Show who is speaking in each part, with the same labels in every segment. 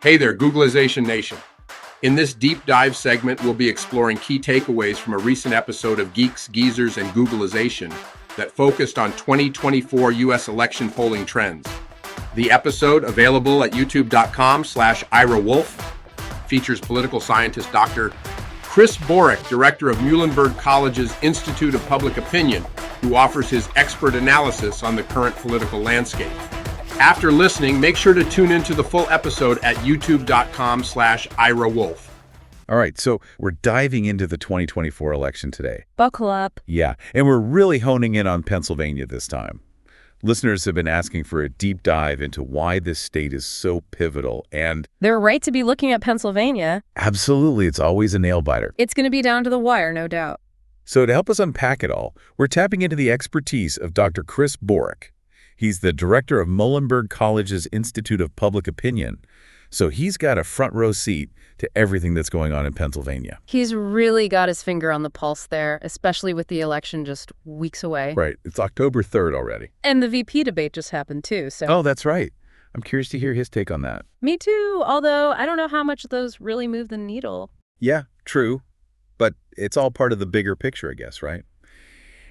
Speaker 1: Hey there, Googlization Nation. In this deep dive segment, we'll be exploring key takeaways from a recent episode of Geeks, Geezers, and Googlization that focused on 2024 U.S. election polling trends. The episode, available at youtube.com/Ira Wolfe, features political scientist Dr. Chris Borick, director of Muhlenberg College's Institute of Public Opinion, who offers his expert analysis on the current political landscape. After listening, make sure to tune into the full episode at youtube.com/Ira Wolfe.
Speaker 2: All right, so we're diving into the 2024 election today.
Speaker 3: Buckle up.
Speaker 2: Yeah, and we're really honing in on Pennsylvania this time. Listeners have been asking for a deep dive into why this state is so pivotal, and
Speaker 3: They're right to be looking at Pennsylvania.
Speaker 2: absolutely, it's always a nail-biter.
Speaker 3: It's going to be down to the wire, no doubt.
Speaker 2: So to help us unpack it all, we're tapping into the expertise of Dr. Chris Borick. He's the director of Muhlenberg College's Institute of Public Opinion, so he's got a front row seat to everything that's going on in Pennsylvania.
Speaker 3: He's really got his finger on the pulse there, especially with the election just weeks away.
Speaker 2: Right, it's October 3rd already.
Speaker 3: And the VP debate just happened too, so.
Speaker 2: Oh, that's right. I'm curious to hear his take on that.
Speaker 3: Me too, although I don't know how much those really move the needle.
Speaker 2: Yeah, true. But it's all part of the bigger picture, I guess, right?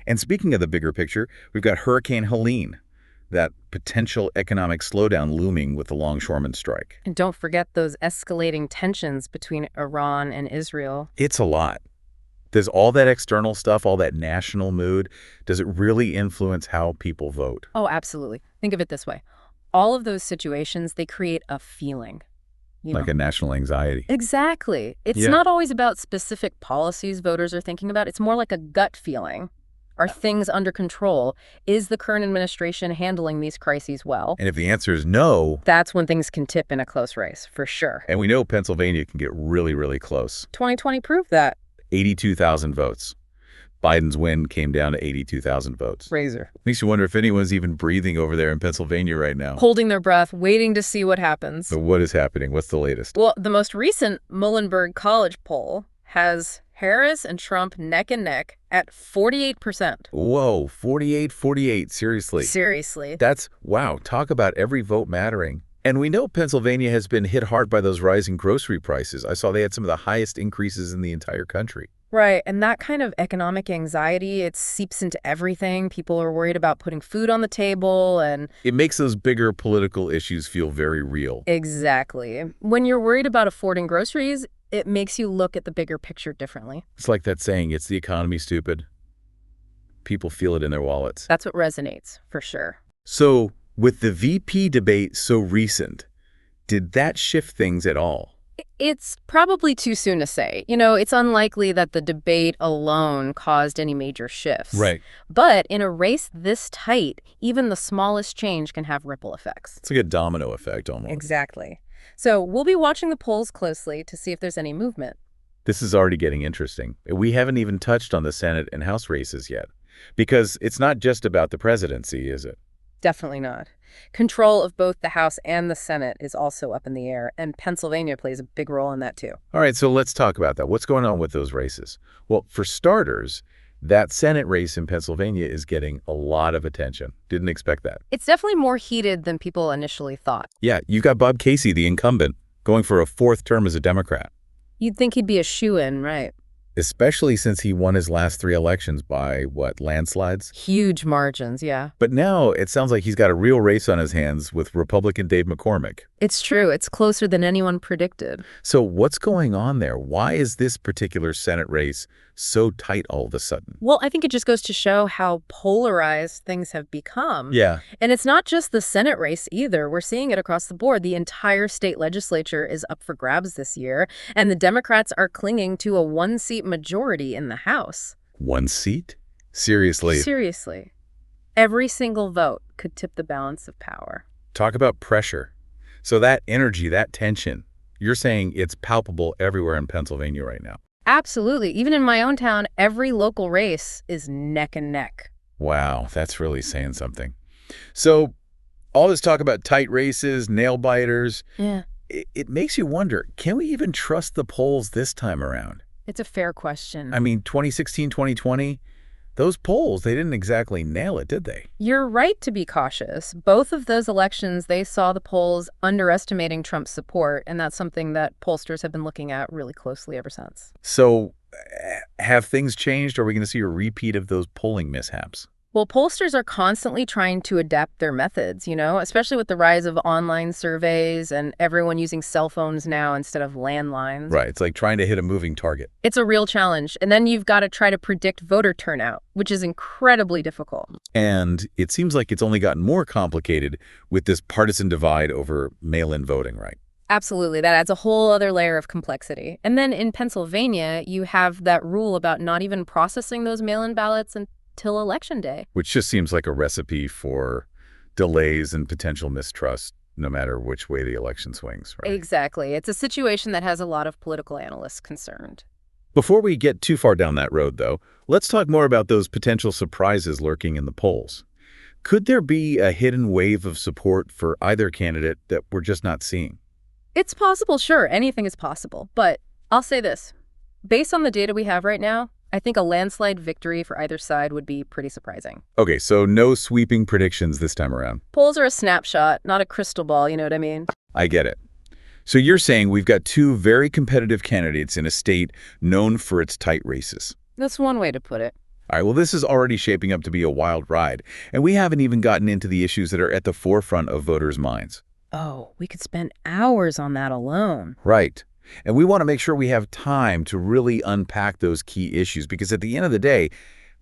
Speaker 2: And speaking of the bigger picture, we've got Hurricane Helene, that potential economic slowdown looming with the longshoremen strike.
Speaker 3: And don't forget those escalating tensions between Iran and Israel.
Speaker 2: It's a lot. Does all that external stuff, all that national mood, does it really influence how people vote?
Speaker 3: Oh, absolutely. Think of it this way. All of those situations, they create a feeling.
Speaker 2: Like a national anxiety.
Speaker 3: Exactly. It's not always about specific policies voters are thinking about. It's more like a gut feeling. Are things under control? Is the current administration handling these crises well?
Speaker 2: And if the answer is no,
Speaker 3: that's when things can tip in a close race, for sure.
Speaker 2: And we know Pennsylvania can get really, really close.
Speaker 3: 2020 proved that.
Speaker 2: 82,000 votes. Biden's win came down to 82,000 votes.
Speaker 3: Razor.
Speaker 2: Makes you wonder if anyone's even breathing over there in Pennsylvania right now.
Speaker 3: Holding their breath, waiting to see what happens.
Speaker 2: So what is happening? What's the latest?
Speaker 3: Well, the most recent Muhlenberg College poll has Harris and Trump neck and neck at 48%.
Speaker 2: Whoa, 48. Seriously.
Speaker 3: Seriously.
Speaker 2: That's, wow, talk about every vote mattering. And we know Pennsylvania has been hit hard by those rising grocery prices. I saw they had some of the highest increases in the entire country.
Speaker 3: Right, and that kind of economic anxiety, it seeps into everything. People are worried about putting food on the table and...
Speaker 2: It makes those bigger political issues feel very real.
Speaker 3: Exactly. When you're worried about affording groceries, it makes you look at the bigger picture differently.
Speaker 2: It's like that saying, it's the economy, stupid. People feel it in their wallets.
Speaker 3: That's what resonates, for sure.
Speaker 2: So, with the VP debate so recent, did that shift things at all?
Speaker 3: It's probably too soon to say. You know, it's unlikely that the debate alone caused any major shifts.
Speaker 2: Right.
Speaker 3: But in a race this tight, even the smallest change can have ripple effects.
Speaker 2: It's like a domino effect almost.
Speaker 3: Exactly. So we'll be watching the polls closely to see if there's any movement.
Speaker 2: This is already getting interesting. We haven't even touched on the Senate and House races yet. Because it's not just about the presidency, is it?
Speaker 3: Definitely not. Control of both the House and the Senate is also up in the air, and Pennsylvania plays a big role in that too.
Speaker 2: All right, so let's talk about that. What's going on with those races? Well, for starters, that Senate race in Pennsylvania is getting a lot of attention. Didn't expect that.
Speaker 3: It's definitely more heated than people initially thought.
Speaker 2: Yeah, you've got Bob Casey, the incumbent, going for a fourth term as a Democrat.
Speaker 3: You'd think he'd be a shoo-in, right?
Speaker 2: Especially since he won his last 3 elections by, what, landslides?
Speaker 3: Huge margins, yeah.
Speaker 2: But now it sounds like he's got a real race on his hands with Republican Dave McCormick.
Speaker 3: It's true. It's closer than anyone predicted.
Speaker 2: So what's going on there? Why is this particular Senate race so tight all of a sudden?
Speaker 3: Well, I think it just goes to show how polarized things have become.
Speaker 2: Yeah.
Speaker 3: And it's not just the Senate race either. We're seeing it across the board. The entire state legislature is up for grabs this year, and the Democrats are clinging to a 1-seat majority in the House.
Speaker 2: 1 seat? Seriously?
Speaker 3: Seriously. Every single vote could tip the balance of power.
Speaker 2: Talk about pressure. So that energy, that tension, you're saying it's palpable everywhere in Pennsylvania right now.
Speaker 3: Absolutely. Even in my own town, every local race is neck and neck.
Speaker 2: Wow, that's really saying something. So all this talk about tight races, nail-biters,
Speaker 3: Yeah.
Speaker 2: it makes you wonder, can we even trust the polls this time around?
Speaker 3: It's a fair question.
Speaker 2: I mean, 2016, 2020, Those polls, they didn't exactly nail it, did they?
Speaker 3: You're right to be cautious. Both of those elections, they saw the polls underestimating Trump's support, and that's something that pollsters have been looking at really closely ever since.
Speaker 2: So have things changed? Or are we going to see a repeat of those polling mishaps?
Speaker 3: Well, pollsters are constantly trying to adapt their methods, especially with the rise of online surveys and everyone using cell phones now instead of landlines.
Speaker 2: Right. It's like trying to hit a moving target.
Speaker 3: It's a real challenge. And then you've got to try to predict voter turnout, which is incredibly difficult.
Speaker 2: And it seems like it's only gotten more complicated with this partisan divide over mail-in voting, right?
Speaker 3: Absolutely. That adds a whole other layer of complexity. And then in Pennsylvania, you have that rule about not even processing those mail-in ballots until Election Day.
Speaker 2: Which just seems like a recipe for delays and potential mistrust, no matter which way the election swings, right?
Speaker 3: Exactly. It's a situation that has a lot of political analysts concerned.
Speaker 2: Before we get too far down that road, though, let's talk more about those potential surprises lurking in the polls. Could there be a hidden wave of support for either candidate that we're just not seeing?
Speaker 3: It's possible, sure. Anything is possible. But I'll say this. Based on the data we have right now, I think a landslide victory for either side would be pretty surprising.
Speaker 2: Okay, so no sweeping predictions this time around.
Speaker 3: Polls are a snapshot, not a crystal ball, you know what I mean?
Speaker 2: I get it. So you're saying we've got two very competitive candidates in a state known for its tight races.
Speaker 3: That's one way to put it.
Speaker 2: All right, well, this is already shaping up to be a wild ride, and we haven't even gotten into the issues that are at the forefront of voters' minds.
Speaker 3: Oh, we could spend hours on that alone.
Speaker 2: Right. And we want to make sure we have time to really unpack those key issues, because at the end of the day,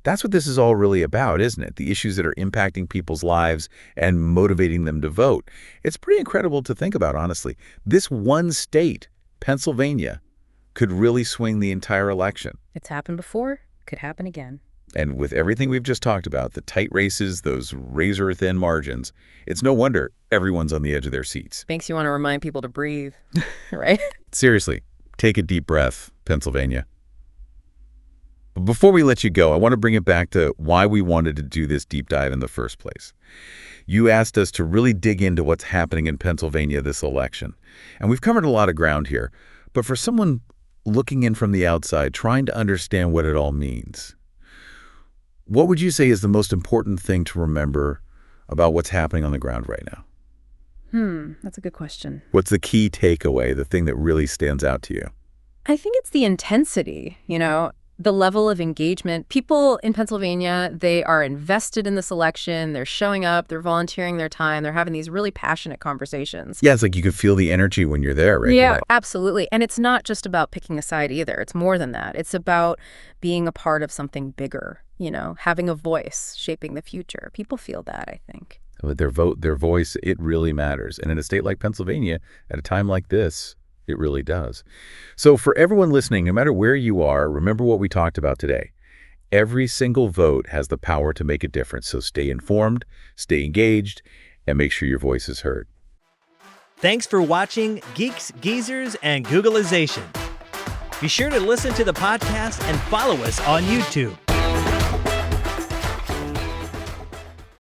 Speaker 2: that's what this is all really about, isn't it? The issues that are impacting people's lives and motivating them to vote. It's pretty incredible to think about, honestly. This one state, Pennsylvania, could really swing the entire election.
Speaker 3: It's happened before, could happen again.
Speaker 2: And with everything we've just talked about, the tight races, those razor-thin margins, it's no wonder everyone's on the edge of their seats.
Speaker 3: Makes you want to remind people to breathe, right?
Speaker 2: Seriously, take a deep breath, Pennsylvania. But before we let you go, I want to bring it back to why we wanted to do this deep dive in the first place. You asked us to really dig into what's happening in Pennsylvania this election. And we've covered a lot of ground here. But for someone looking in from the outside, trying to understand what it all means, what would you say is the most important thing to remember about what's happening on the ground right now?
Speaker 3: That's a good question.
Speaker 2: What's the key takeaway, the thing that really stands out to you?
Speaker 3: I think it's the intensity, the level of engagement. People in Pennsylvania, they are invested in this election. They're showing up, they're volunteering their time, they're having these really passionate conversations.
Speaker 2: Yeah, it's like you can feel the energy when you're there, right?
Speaker 3: Yeah, absolutely. And it's not just about picking a side either. It's more than that. It's about being a part of something bigger, having a voice, shaping the future. People feel that, I think.
Speaker 2: Their vote, their voice, it really matters. And in a state like Pennsylvania, at a time like this, it really does. So for everyone listening, no matter where you are, remember what we talked about today. Every single vote has the power to make a difference. So stay informed, stay engaged, and make sure your voice is heard.
Speaker 4: Thanks for watching Geeks, Geezers, and Googlization. Be sure to listen to the podcast and follow us on YouTube.